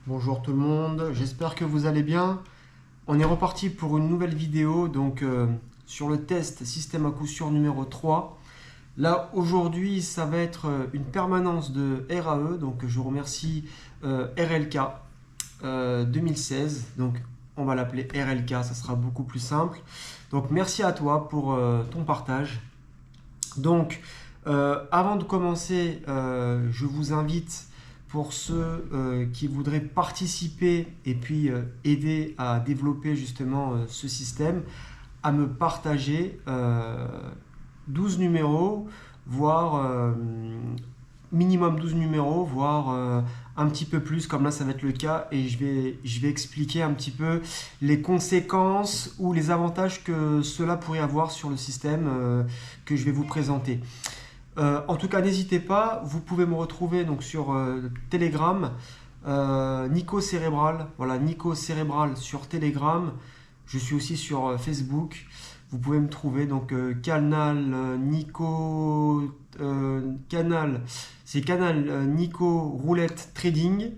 Bonjour tout le monde, j'espère que vous allez bien. On est reparti pour une nouvelle vidéo sur le test système à coup sûr numéro 3. Là aujourd'hui ça va être une permanence de RAE, donc je remercie RLK 2016, donc on va l'appeler RLK, ça sera beaucoup plus simple. Donc merci à toi pour ton partage. Donc avant de commencer, je vous invite pour ceux qui voudraient participer et puis aider à développer justement ce système, à me partager 12 numéros, voire minimum 12 numéros, voire un petit peu plus, comme là ça va être le cas, et je vais expliquer un petit peu les conséquences ou les avantages que cela pourrait avoir sur le système que je vais vous présenter. En tout cas, n'hésitez pas, vous pouvez me retrouver donc sur Telegram, Nico Cérébral, voilà, Nico Cérébral sur Telegram. Je suis aussi sur Facebook. Vous pouvez me trouver donc canal Nico canal, c'est canal Nico Roulette Trading,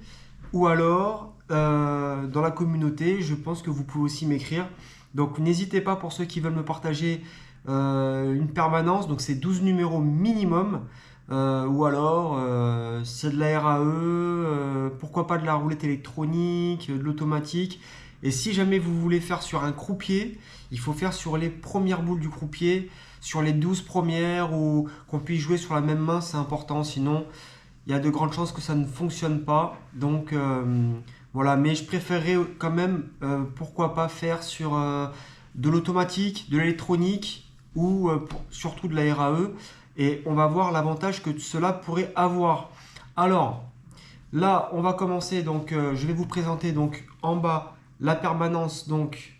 ou alors dans la communauté. Je pense que vous pouvez aussi m'écrire. Donc n'hésitez pas, pour ceux qui veulent me partager une permanence, donc c'est 12 numéros minimum, ou alors c'est de la RAE, pourquoi pas de la roulette électronique, de l'automatique. Et si jamais vous voulez faire sur un croupier, il faut faire sur les premières boules du croupier, sur les 12 premières, ou qu'on puisse jouer sur la même main, c'est important, sinon il y a de grandes chances que ça ne fonctionne pas. Donc voilà, mais je préférerais quand même, pourquoi pas faire sur de l'automatique, de l'électronique, ou surtout de la RAE, et on va voir l'avantage que cela pourrait avoir. Alors là on va commencer, donc je vais vous présenter donc en bas la permanence, donc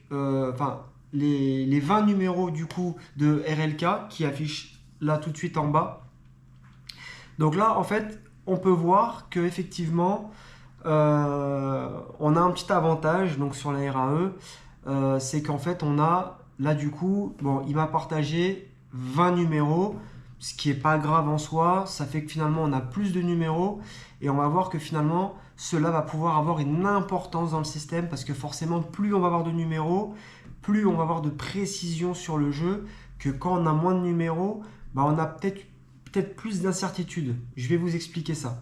les 20 numéros du coup de RLK qui affichent là tout de suite en bas. Donc là en fait on peut voir que effectivement on a un petit avantage donc sur la RAE, c'est qu'en fait on a là du coup, bon, il m'a partagé 20 numéros, ce qui n'est pas grave en soi. Ça fait que finalement on a plus de numéros, et on va voir que finalement cela va pouvoir avoir une importance dans le système, parce que forcément plus on va avoir de numéros, plus on va avoir de précision sur le jeu, que quand on a moins de numéros, bah on a peut-être plus d'incertitude. Je vais vous expliquer ça.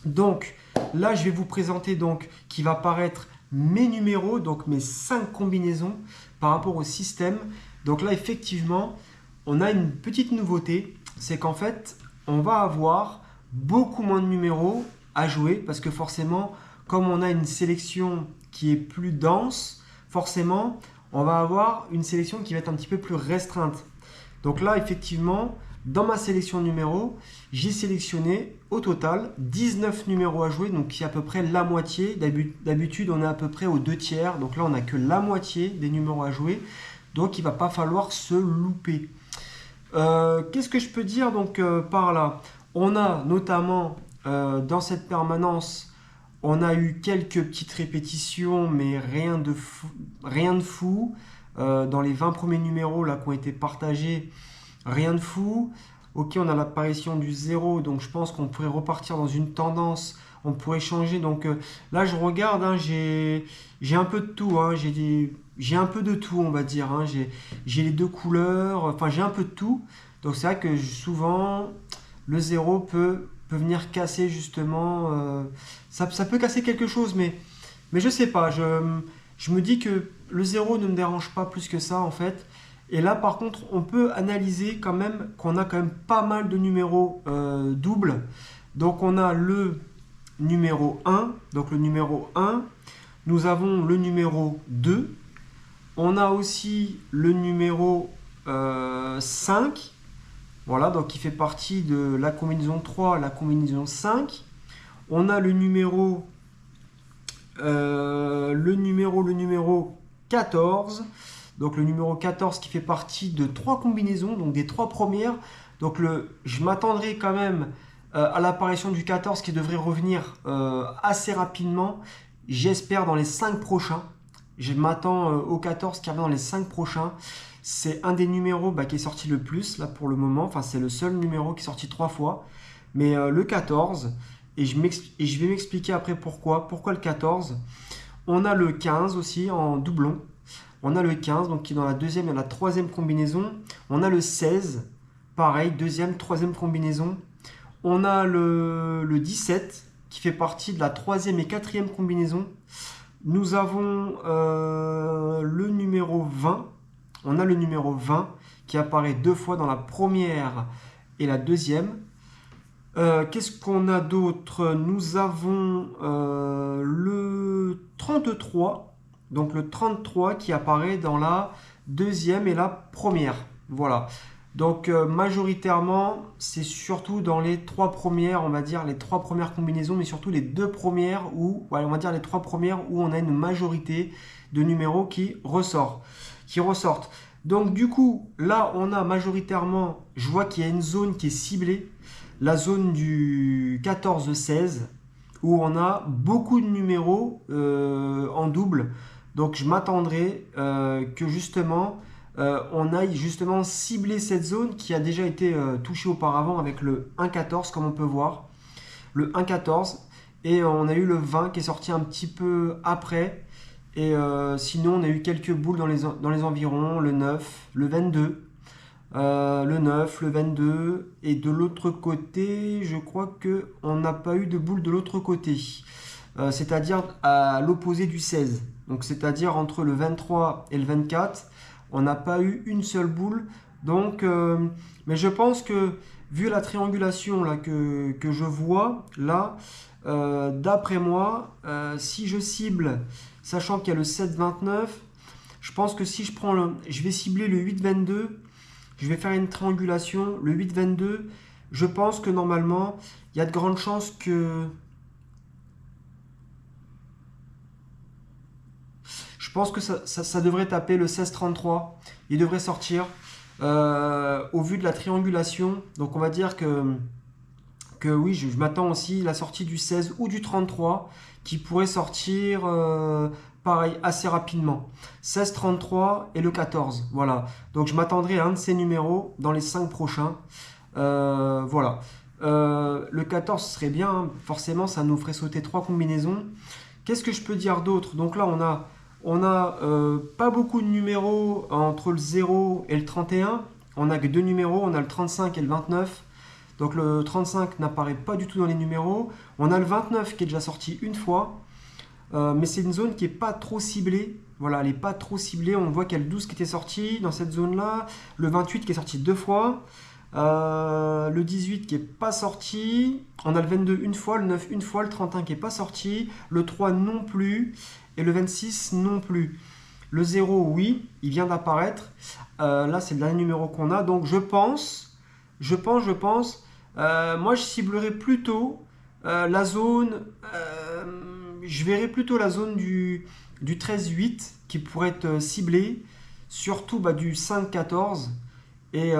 Donc là je vais vous présenter donc qui va paraître mes numéros, donc mes 5 combinaisons par rapport au système. Donc là effectivement on a une petite nouveauté, c'est qu'en fait on va avoir beaucoup moins de numéros à jouer, parce que forcément comme on a une sélection qui est plus dense, forcément on va avoir une sélection qui va être un petit peu plus restreinte. Donc là effectivement dans ma sélection de numéros, j'ai sélectionné au total 19 numéros à jouer, donc qui est à peu près la moitié. D'habitude, on est à peu près aux 2/3, donc là, on n'a que la moitié des numéros à jouer, donc il ne va pas falloir se louper. Qu'est-ce que je peux dire donc par là? On a notamment dans cette permanence, on a eu quelques petites répétitions, mais rien de fou. Dans les 20 premiers numéros là, qui ont été partagés, rien de fou. Ok, on a l'apparition du 0, donc je pense qu'on pourrait repartir dans une tendance, on pourrait changer. Donc là je regarde, hein, j'ai un peu de tout, hein, j'ai un peu de tout, on va dire, hein, j'ai les deux couleurs, enfin j'ai un peu de tout. Donc c'est vrai que souvent le 0 peut venir casser justement, ça peut casser quelque chose, mais je sais pas, je me dis que le 0 ne me dérange pas plus que ça en fait. Et là par contre on peut analyser quand même qu'on a quand même pas mal de numéros doubles. Donc on a le numéro 1, donc le numéro 1, nous avons le numéro 2, on a aussi le numéro 5, voilà, donc qui fait partie de la combinaison 3, la combinaison 5. On a le numéro 14, donc le numéro 14 qui fait partie de 3 combinaisons, donc des 3 premières. Donc je m'attendrai quand même à l'apparition du 14 qui devrait revenir assez rapidement. J'espère dans les 5 prochains. Je m'attends au 14 qui revient dans les 5 prochains. C'est un des numéros qui est sorti le plus là pour le moment. Enfin, c'est le seul numéro qui est sorti 3 fois. Mais le 14. et je vais m'expliquer après pourquoi. Pourquoi le 14? On a le 15 aussi en doublon. On a le 15, donc qui est dans la deuxième et la troisième combinaison. On a le 16, pareil, deuxième, troisième combinaison. On a le 17, qui fait partie de la troisième et quatrième combinaison. Nous avons le numéro 20. On a le numéro 20 qui apparaît deux fois dans la première et la deuxième. Qu'est-ce qu'on a d'autre? Nous avons le 33. Donc le 33 qui apparaît dans la deuxième et la première. Voilà. Donc majoritairement, c'est surtout dans les trois premières, on va dire les trois premières combinaisons, mais surtout les deux premières où, ouais, on va dire les trois premières où on a une majorité de numéros qui ressortent. Donc du coup, là on a majoritairement, je vois qu'il y a une zone qui est ciblée, la zone du 14-16, où on a beaucoup de numéros en double. Donc je m'attendrai que justement on aille justement cibler cette zone qui a déjà été touchée auparavant avec le 1,14 comme on peut voir. Le 1,14 et on a eu le 20 qui est sorti un petit peu après. Et sinon on a eu quelques boules dans les environs, le 9, le 22. Le 9, le 22 et de l'autre côté je crois qu'on n'a pas eu de boule de l'autre côté, c'est-à-dire à l'opposé du 16, donc c'est-à-dire entre le 23 et le 24 on n'a pas eu une seule boule, donc mais je pense que vu la triangulation là que je vois là, d'après moi, si je cible, sachant qu'il y a le 7-29, je pense que si je vais cibler le 8-22, je vais faire une triangulation, le 8-22, je pense que normalement, il y a de grandes chances que... Je pense que ça devrait taper le 16-33. Il devrait sortir au vu de la triangulation. Donc on va dire que oui, je m'attends aussi à la sortie du 16 ou du 33 qui pourrait sortir... pareil, assez rapidement. 16, 33 et le 14. Voilà. Donc je m'attendrai à un de ces numéros dans les 5 prochains. Voilà. Le 14 serait bien. Hein. Forcément, ça nous ferait sauter 3 combinaisons. Qu'est-ce que je peux dire d'autre? Donc là, on a pas beaucoup de numéros entre le 0 et le 31. On n'a que 2 numéros. On a le 35 et le 29. Donc le 35 n'apparaît pas du tout dans les numéros. On a le 29 qui est déjà sorti une fois. Mais c'est une zone qui n'est pas trop ciblée. Voilà, elle n'est pas trop ciblée. On voit qu'il y a le 12 qui était sorti dans cette zone-là. Le 28 qui est sorti deux fois. Le 18 qui n'est pas sorti. On a le 22 une fois, le 9 une fois, le 31 qui n'est pas sorti. Le 3 non plus. Et le 26 non plus. Le 0, oui, il vient d'apparaître. Là, c'est le dernier numéro qu'on a. Donc je pense. Moi, je ciblerai plutôt la zone... je verrais plutôt la zone du 13-8 qui pourrait être ciblée, surtout du 5-14 et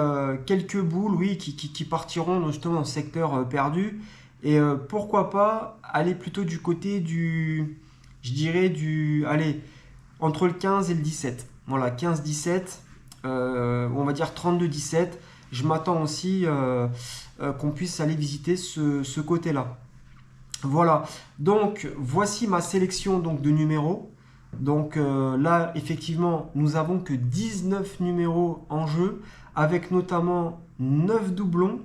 quelques boules oui, qui partiront justement dans le secteur perdu. Et pourquoi pas aller plutôt du côté je dirais allez, entre le 15 et le 17. Voilà, 15-17, on va dire 32-17. Je m'attends aussi qu'on puisse aller visiter ce côté-là. Voilà, donc voici ma sélection donc, de numéros. Donc là, effectivement, nous avons que 19 numéros en jeu, avec notamment 9 doublons.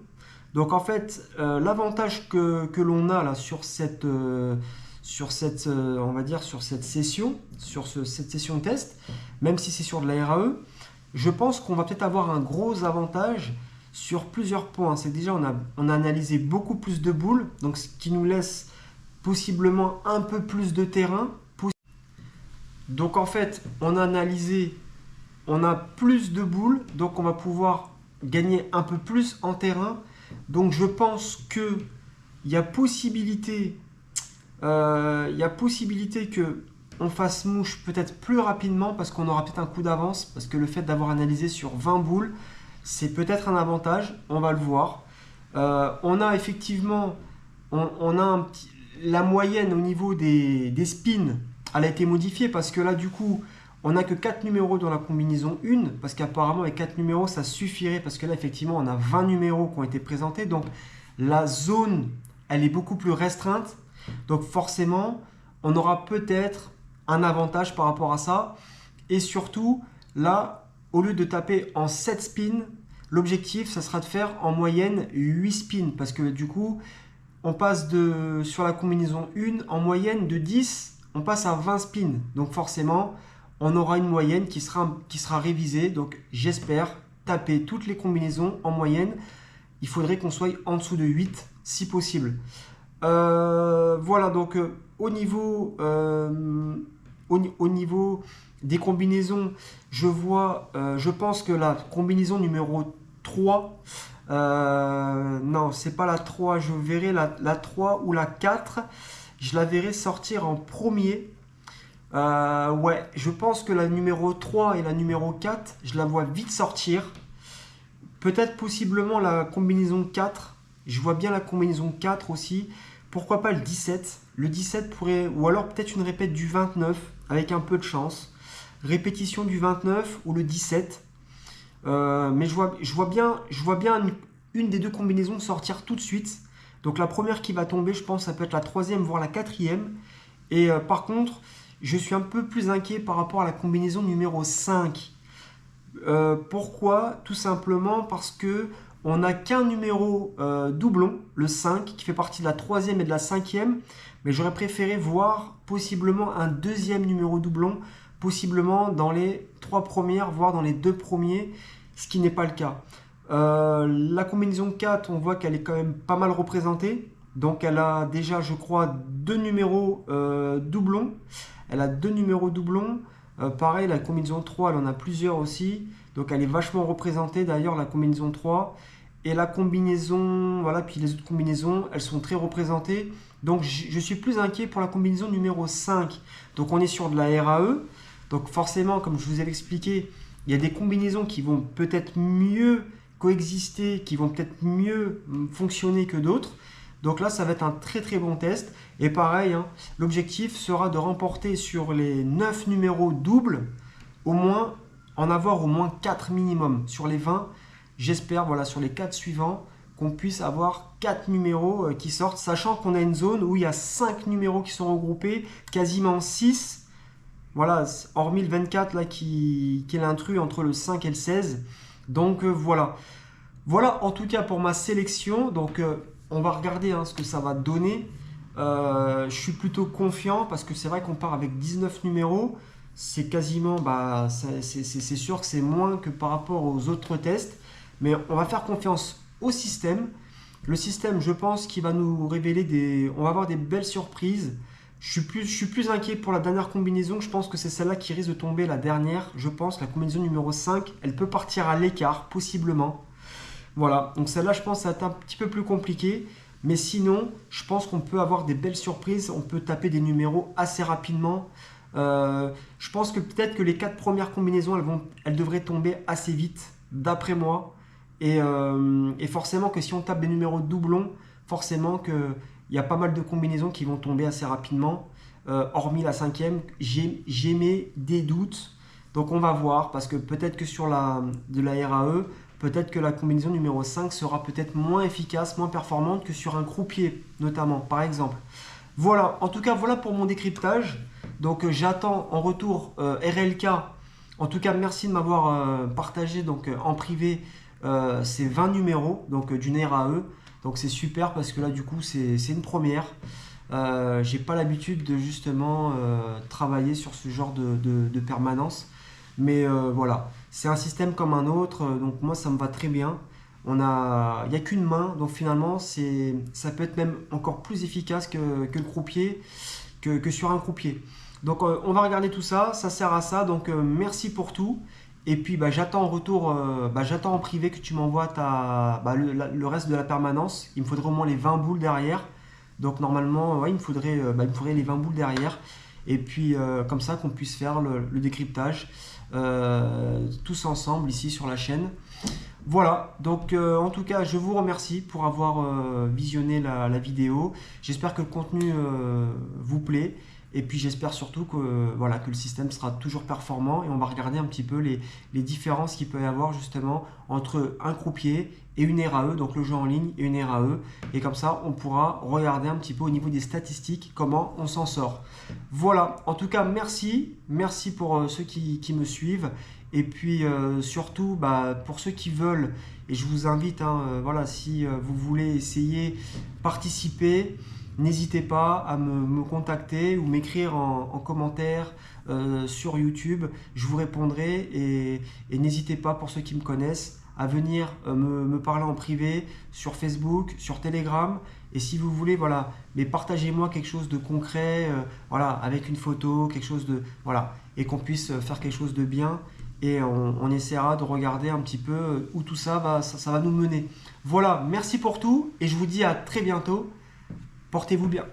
Donc en fait, l'avantage que l'on a là sur cette, on va dire, sur cette session, cette session test, même si c'est sur de la RAE, je pense qu'on va peut-être avoir un gros avantage sur plusieurs points. C'est déjà, on a analysé beaucoup plus de boules, donc ce qui nous laisse possiblement un peu plus de terrain. Donc en fait, on a analysé, on a plus de boules, donc on va pouvoir gagner un peu plus en terrain. Donc je pense que il y a possibilité que on fasse mouche peut-être plus rapidement parce qu'on aura peut-être un coup d'avance, parce que le fait d'avoir analysé sur 20 boules, c'est peut-être un avantage, on va le voir. On a effectivement, on a la moyenne au niveau des spins, elle a été modifiée parce que là du coup, on n'a que 4 numéros dans la combinaison 1, parce qu'apparemment avec 4 numéros ça suffirait, parce que là effectivement on a 20 numéros qui ont été présentés, donc la zone elle est beaucoup plus restreinte. Donc forcément, on aura peut-être un avantage par rapport à ça. Et surtout, là, au lieu de taper en 7 spins, l'objectif, ça sera de faire en moyenne 8 spins. Parce que du coup, on passe sur la combinaison 1, en moyenne de 10, on passe à 20 spins. Donc forcément, on aura une moyenne qui sera révisée. Donc j'espère taper toutes les combinaisons en moyenne. Il faudrait qu'on soit en dessous de 8 si possible. Voilà, donc au niveau des combinaisons, je pense que la combinaison numéro 3, non, c'est pas la 3, je verrai la 3 ou la 4, je la verrai sortir en premier. Ouais, je pense que la numéro 3 et la numéro 4, je la vois vite sortir. Peut-être possiblement la combinaison 4. Je vois bien la combinaison 4 aussi. Pourquoi pas le 17? Le 17 pourrait... Ou alors peut-être une répète du 29 avec un peu de chance. Répétition du 29 ou le 17. Mais je vois bien une des deux combinaisons sortir tout de suite. Donc la première qui va tomber, je pense, ça peut être la troisième, voire la quatrième. Et par contre, je suis un peu plus inquiet par rapport à la combinaison numéro 5. Pourquoi? Tout simplement parce que on n'a qu'un numéro doublon, le 5, qui fait partie de la troisième et de la cinquième. Mais j'aurais préféré voir possiblement un deuxième numéro doublon, possiblement dans les 3 premières, voire dans les 2 premiers, ce qui n'est pas le cas. La combinaison 4, on voit qu'elle est quand même pas mal représentée. Donc elle a déjà, je crois, 2 numéros doublons. Elle a 2 numéros doublons. Pareil, la combinaison 3, elle en a plusieurs aussi. Donc elle est vachement représentée d'ailleurs, la combinaison 3. Et la combinaison, voilà, puis les autres combinaisons, elles sont très représentées. Donc je suis plus inquiet pour la combinaison numéro 5. Donc on est sur de la RAE. Donc forcément, comme je vous avais expliqué, il y a des combinaisons qui vont peut-être mieux coexister, qui vont peut-être mieux fonctionner que d'autres. Donc là, ça va être un très très bon test. Et pareil, hein, l'objectif sera de remporter sur les 9 numéros doubles, en avoir au moins 4 minimum. Sur les 20, j'espère, voilà, sur les 4 suivants, qu'on puisse avoir 4 numéros qui sortent, sachant qu'on a une zone où il y a 5 numéros qui sont regroupés, quasiment 6. Voilà, hormis le 24 là, qui est l'intrus entre le 5 et le 16. Donc voilà. Voilà en tout cas pour ma sélection. Donc on va regarder ce que ça va donner. Je suis plutôt confiant parce que c'est vrai qu'on part avec 19 numéros. C'est quasiment, c'est sûr que c'est moins que par rapport aux autres tests. Mais on va faire confiance au système. Le système, je pense qu'il va nous révéler on va avoir des belles surprises. Je suis plus inquiet pour la dernière combinaison. Je pense que c'est celle-là qui risque de tomber, la dernière. Je pense la combinaison numéro 5, elle peut partir à l'écart, possiblement. Voilà, donc celle-là, je pense que ça va être un petit peu plus compliqué. Mais sinon, je pense qu'on peut avoir des belles surprises. On peut taper des numéros assez rapidement. Je pense que peut-être que les 4 premières combinaisons, elles devraient tomber assez vite, d'après moi. Et forcément que si on tape des numéros doublons, forcément qu'il y a pas mal de combinaisons qui vont tomber assez rapidement. Hormis la cinquième, j'ai des doutes. Donc on va voir, parce que peut-être que sur de la RAE, peut-être que la combinaison numéro 5 sera peut-être moins efficace, moins performante que sur un croupier, notamment, par exemple. Voilà, en tout cas, voilà pour mon décryptage. Donc j'attends en retour RLK. En tout cas, merci de m'avoir partagé donc, en privé ces 20 numéros donc, d'une RAE. Donc c'est super parce que là, du coup, c'est une première. J'ai pas l'habitude de justement travailler sur ce genre de permanence. Mais voilà, c'est un système comme un autre, donc moi ça me va très bien. Il n'y a qu'une main, donc finalement ça peut être même encore plus efficace que le croupier, que sur un croupier. Donc on va regarder tout ça, ça sert à ça, donc merci pour tout. Et puis j'attends en retour, j'attends en privé que tu m'envoies le reste de la permanence. Il me faudrait au moins les 20 boules derrière. Donc normalement, ouais, il me faudrait les 20 boules derrière. Et puis comme ça qu'on puisse faire le décryptage tous ensemble ici sur la chaîne. Voilà, donc en tout cas, je vous remercie pour avoir visionné la vidéo. J'espère que le contenu vous plaît. Et puis j'espère surtout que, voilà, que le système sera toujours performant. Et on va regarder un petit peu les différences qu'il peut y avoir justement entre un croupier et une RAE, donc le jeu en ligne et une RAE. Et comme ça, on pourra regarder un petit peu au niveau des statistiques comment on s'en sort. Voilà, en tout cas, merci. Merci pour ceux qui me suivent. Et puis surtout, pour ceux qui veulent, et je vous invite, voilà, si vous voulez essayer, participer, n'hésitez pas à me contacter ou m'écrire en commentaire sur YouTube. Je vous répondrai et n'hésitez pas, pour ceux qui me connaissent, à venir me parler en privé sur Facebook, sur Telegram. Et si vous voulez, voilà, mais partagez-moi quelque chose de concret, voilà, avec une photo, quelque chose de, voilà, et qu'on puisse faire quelque chose de bien. Et on essaiera de regarder un petit peu où tout ça va nous mener. Voilà, merci pour tout et je vous dis à très bientôt. Portez-vous bien.